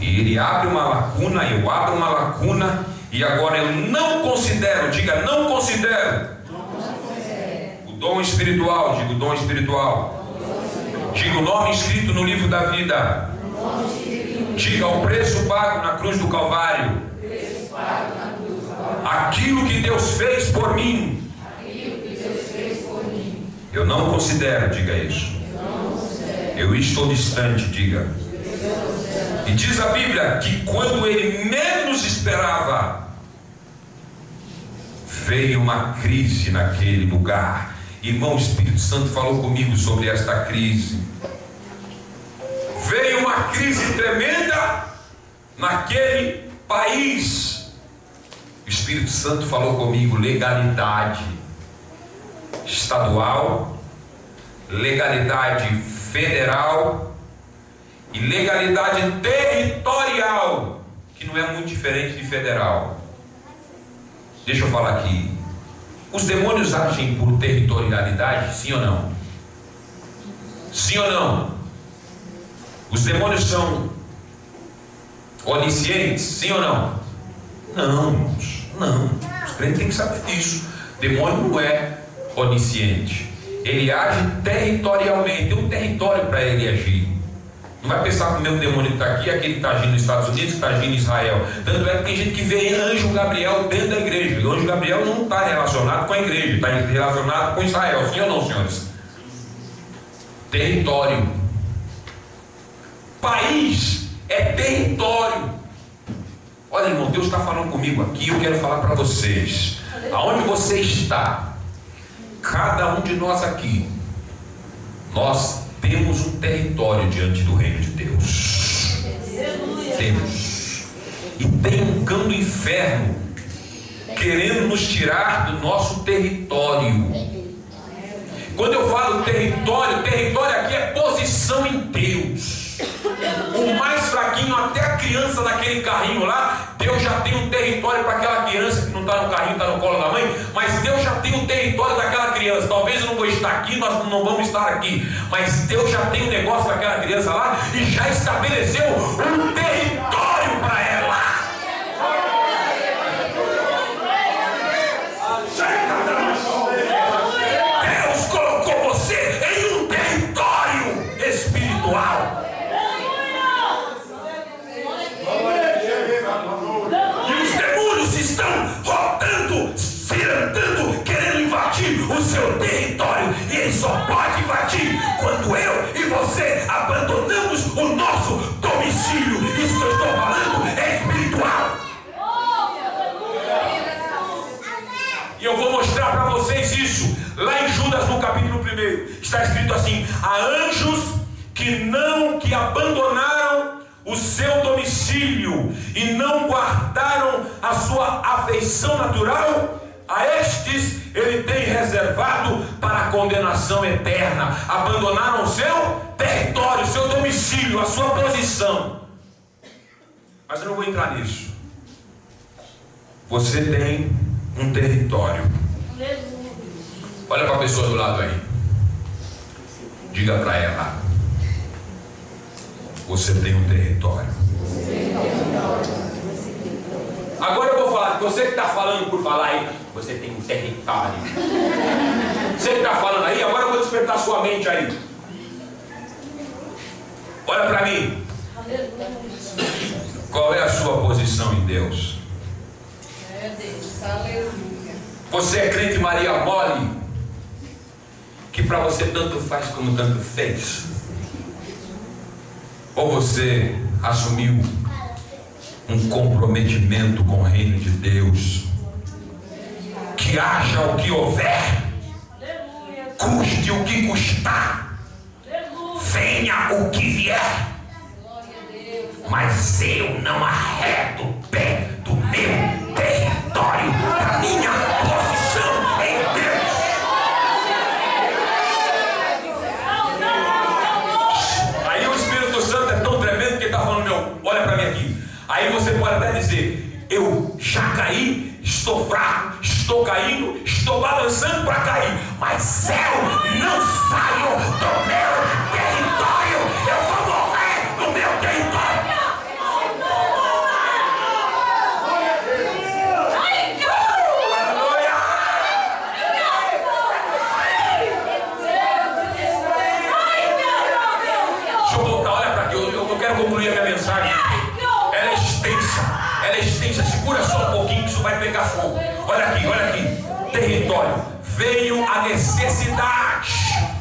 E ele abre uma lacuna, eu abro uma lacuna, e agora eu não considero, diga, não considero. O dom espiritual, diga o dom espiritual. Diga o nome escrito no livro da vida. Diga o preço pago na cruz do Calvário. Aquilo que Deus fez por mim. Eu não considero, diga isso. Eu estou distante, diga. E diz a Bíblia que quando ele menos esperava, veio uma crise naquele lugar. Irmão, o Espírito Santo falou comigo sobre esta crise. Veio uma crise tremenda naquele país. O Espírito Santo falou comigo: legalidade estadual, legalidade federal e legalidade territorial, que não é muito diferente de federal. Deixa eu falar aqui. Os demônios agem por territorialidade, sim ou não? Sim ou não? Os demônios são oniscientes, sim ou não? Não, não. Os crentes têm que saber disso. Demônio não é onisciente. Ele age territorialmente. Tem um território para ele agir. Não vai pensar que o meu demônio que está aqui é aquele que está agindo nos Estados Unidos, que está agindo em Israel. Tanto é que tem gente que vê anjo Gabriel dentro da igreja. O anjo Gabriel não está relacionado com a igreja, está relacionado com Israel. Sim ou não, senhores? Território. País é território. Olha, irmão, Deus está falando comigo aqui. Eu quero falar para vocês. Aonde você está, cada um de nós aqui, nós temos um território diante do reino de Deus. Temos. E tem um cão do inferno querendo nos tirar do nosso território. Quando eu falo território, território aqui é posição em Deus. O mais fraquinho, até a criança daquele carrinho lá, Deus já tem um território para aquela criança que não está no carrinho, está no colo da mãe, mas Deus já tem um território daquela criança. Talvez eu não vou estar aqui, nós não vamos estar aqui, mas Deus já tem um negócio com aquela criança lá e já estabeleceu um território para ela. Deus colocou você em um território espiritual. Estão rodando, se andando, querendo invadir o seu território. E ele só pode invadir quando eu e você abandonamos o nosso domicílio. Isso que eu estou falando é espiritual. E eu vou mostrar para vocês isso. Lá em Judas, no capítulo 1, está escrito assim: há anjos que abandonaram o seu domicílio e não guardaram a sua afeição natural, a estes ele tem reservado para a condenação eterna. Abandonaram o seu território, o seu domicílio, a sua posição. Mas eu não vou entrar nisso. Você tem um território. Olha para a pessoa do lado aí. Diga para ela: você tem um território. Agora eu vou falar, você que está falando por falar aí, você tem um território. Você que está falando aí, agora eu vou despertar sua mente aí. Olha para mim. Qual é a sua posição em Deus? Você é crente Maria Mole, que para você tanto faz como tanto fez? Ou você assumiu um comprometimento com o reino de Deus, que haja o que houver, custe o que custar, venha o que vier, mas eu não arredo o pé do meu território, da minha posição em Deus. Aí o Espírito Santo é tão tremendo que ele está falando: meu, olha para mim aqui. Aí você pode até dizer: eu já caí, estou fraco, estou caindo, estou balançando para cair, mas eu não saio do meu território. Eu vou morrer no meu território. pegar fogo. Olha aqui, olha aqui. Território. Veio a necessidade.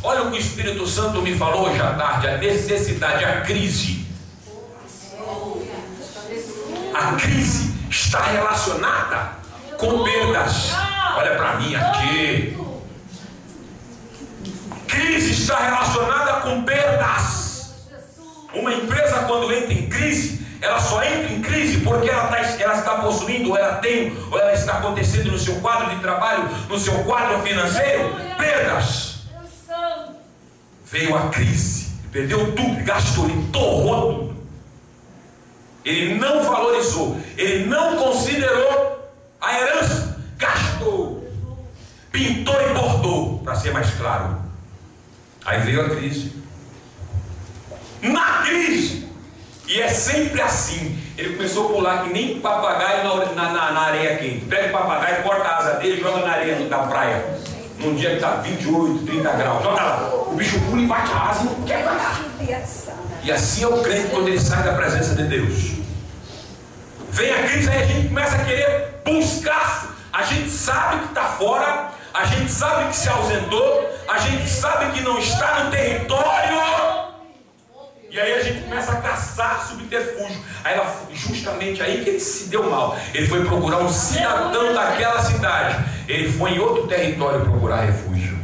Olha o que o Espírito Santo me falou hoje à tarde. A necessidade, a crise. A crise está relacionada com perdas. Olha para mim aqui. Crise está relacionada com perdas. Uma empresa, quando entra em crise, ela só entra em crise porque ela está possuindo, ou ela tem, ou ela está acontecendo no seu quadro de trabalho, no seu quadro financeiro, perdas. Veio a crise, perdeu tudo, gastou, ele torrou tudo. Ele não valorizou, ele não considerou a herança, gastou, pintou e bordou, para ser mais claro. Aí veio a crise. Na crise, e é sempre assim, ele começou a pular que nem papagaio na areia quente. Pega o papagaio, corta a asa dele e joga na areia da praia. Num dia que está 28, 30 graus, joga lá. O bicho pula e bate a asa e não quer parar. E assim é o crente quando ele sai da presença de Deus. Vem a crise, aí a gente começa a querer buscar. A gente sabe que está fora, a gente sabe que se ausentou, a gente sabe que não está no território. E aí a gente começa a caçar subterfúgio. Aí justamente aí que ele se deu mal. Ele foi procurar um cidadão daquela cidade. Ele foi em outro território procurar refúgio.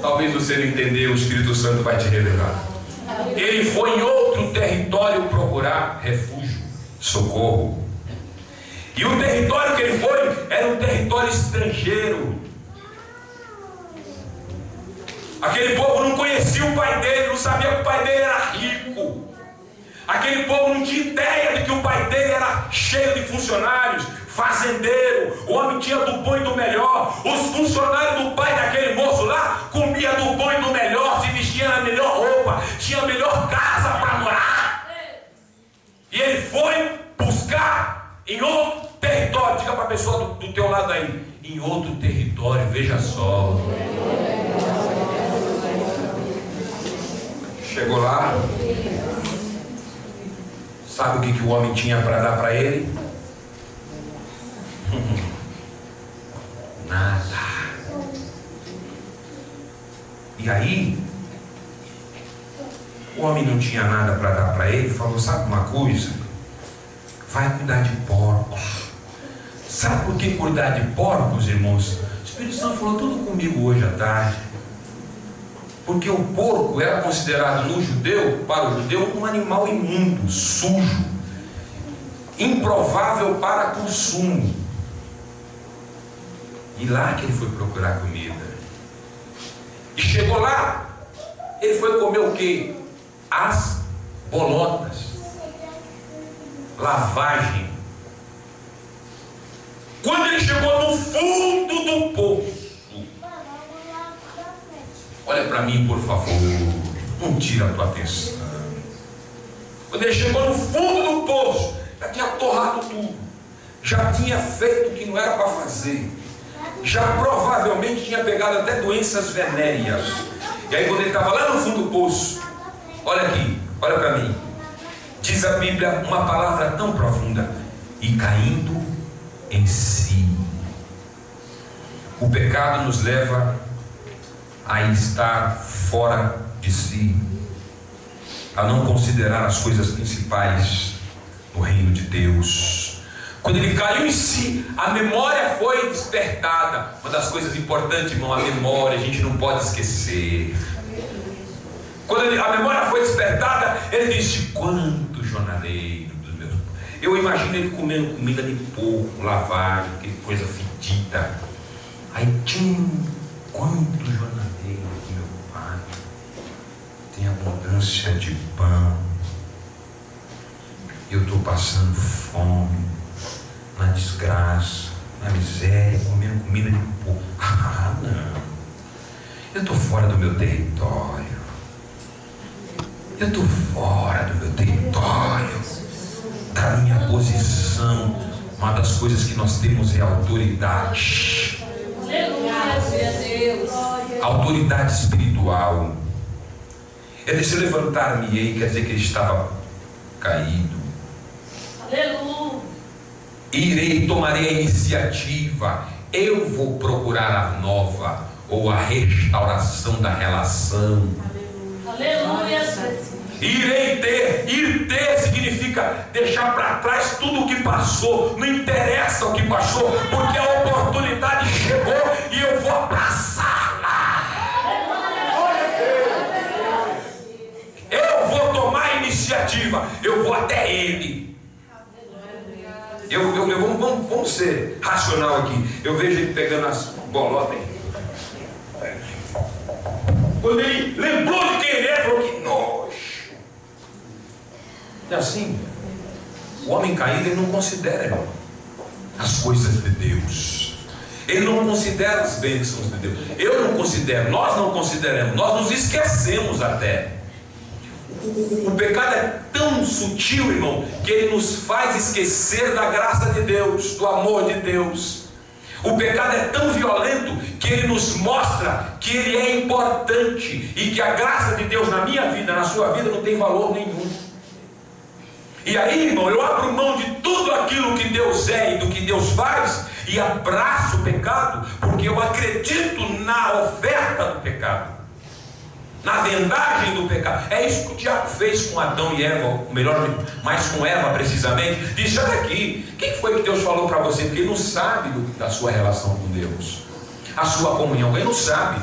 Talvez você não entendeu, o Espírito Santo vai te revelar. Ele foi em outro território procurar refúgio, socorro. E o território que ele foi era um território estrangeiro. Aquele povo não conhecia o pai dele, não sabia que o pai dele era rico. Aquele povo não tinha ideia de que o pai dele era cheio de funcionários, fazendeiro, o homem tinha do bom e do melhor. Os funcionários do pai daquele moço lá comia do bom e do melhor, se vestia na melhor roupa, tinha a melhor casa para morar. E ele foi buscar em outro território. Diga para a pessoa do teu lado aí, em outro território, veja só. Chegou lá, sabe o que o homem tinha para dar para ele? Nada. E aí, o homem não tinha nada para dar para ele, falou: sabe uma coisa? Vai cuidar de porcos. Sabe por que cuidar de porcos, irmãos? O Espírito Santo falou tudo comigo hoje à tarde. Porque o porco era considerado para o judeu, um animal imundo, sujo, improvável para consumo. E lá que ele foi procurar comida. E chegou lá, ele foi comer o quê? As bolotas. Lavagem. Quando ele chegou no fundo do poço, olha para mim, por favor, não tira a tua atenção. Quando ele chegou no fundo do poço, já tinha torrado tudo, já tinha feito o que não era para fazer, já provavelmente tinha pegado até doenças venéreas. E aí quando ele estava lá no fundo do poço, olha aqui, olha para mim, diz a Bíblia uma palavra tão profunda: e caindo em si. O pecado nos leva a estar fora de si, a não considerar as coisas principais no reino de Deus. Quando ele caiu em si, a memória foi despertada. Uma das coisas importantes, irmão, a memória, a gente não pode esquecer. Quando a memória foi despertada, ele disse: quanto jornaleiro dos meus... Eu imagino ele comendo comida de porco, lavagem, que coisa fedida. Aí quanto jornaleiro do meu pai tem abundância de pão, eu estou passando fome, na desgraça, na miséria, comendo comida de porco. Ah, não, eu estou fora do meu território, eu estou fora do meu território, da minha posição. Uma das coisas que nós temos é autoridade. Autoridade espiritual. Ele disse: levantar-me-ei, quer dizer que ele estava caído. Aleluia. irei, tomarei a iniciativa, eu vou procurar a nova ou a restauração da relação. Aleluia. Ir ter significa deixar para trás tudo o que passou, não interessa o que passou, porque a oportunidade chegou e eu vou abraçá-la. Eu vou tomar a iniciativa, eu vou até ele. Vamos ser racional aqui. Eu vejo ele pegando as bolotas. Quando ele lembrou de quem ele é, falou: que nojo. É assim. O homem caído, ele não considera, irmão, as coisas de Deus. Ele não considera as bênçãos de Deus. Eu não considero, nós não consideramos, nós nos esquecemos até. O pecado é tão sutil, irmão, que ele nos faz esquecer da graça de Deus, do amor de Deus. O pecado é tão violento que ele nos mostra que ele é importante e que a graça de Deus na minha vida, na sua vida, não tem valor nenhum. E aí, irmão, eu abro mão de tudo aquilo que Deus é e do que Deus faz e abraço o pecado, porque eu acredito na oferta do pecado, na vendagem do pecado. É isso que o diabo fez com Adão e Eva, ou melhor, mais com Eva precisamente. Disse: olha aqui, quem foi que Deus falou para você? Porque ele não sabe da sua relação com Deus, a sua comunhão. Ele não sabe.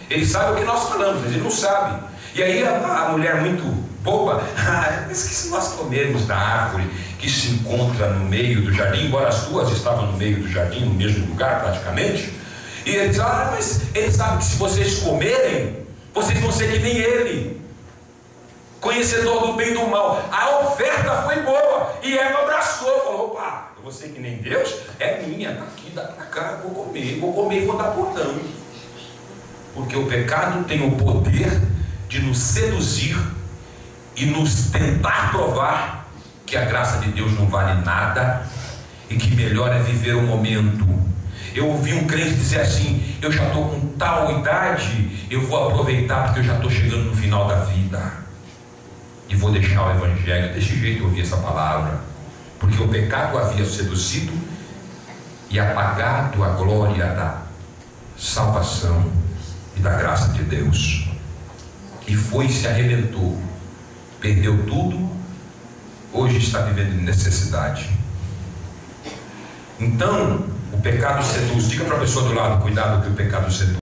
Ele sabe o que nós falamos, mas ele não sabe. E aí a mulher muito boba: mas que se nós comermos da árvore que se encontra no meio do jardim, embora as duas estavam no meio do jardim, no mesmo lugar praticamente, e ele diz: mas ele sabe que se vocês comerem, vocês vão ser que nem ele, conhecedor do bem e do mal. A oferta foi boa e Eva abraçou, falou: opa, eu vou ser que nem Deus, é minha, tá aqui, dá pra cá, vou comer e vou dar portão. Porque o pecado tem o poder de nos seduzir e nos tentar provar que a graça de Deus não vale nada e que melhor é viver o momento. Eu ouvi um crente dizer assim: eu já estou com tal idade, eu vou aproveitar porque eu já estou chegando no final da vida e vou deixar o evangelho. Desse jeito eu ouvi essa palavra, porque o pecado havia seduzido e apagado a glória da salvação e da graça de Deus, e foi e se arrebentou, perdeu tudo, hoje está vivendo em necessidade. Então o pecado seduz. Diga para a pessoa do lado: cuidado que o pecado seduz.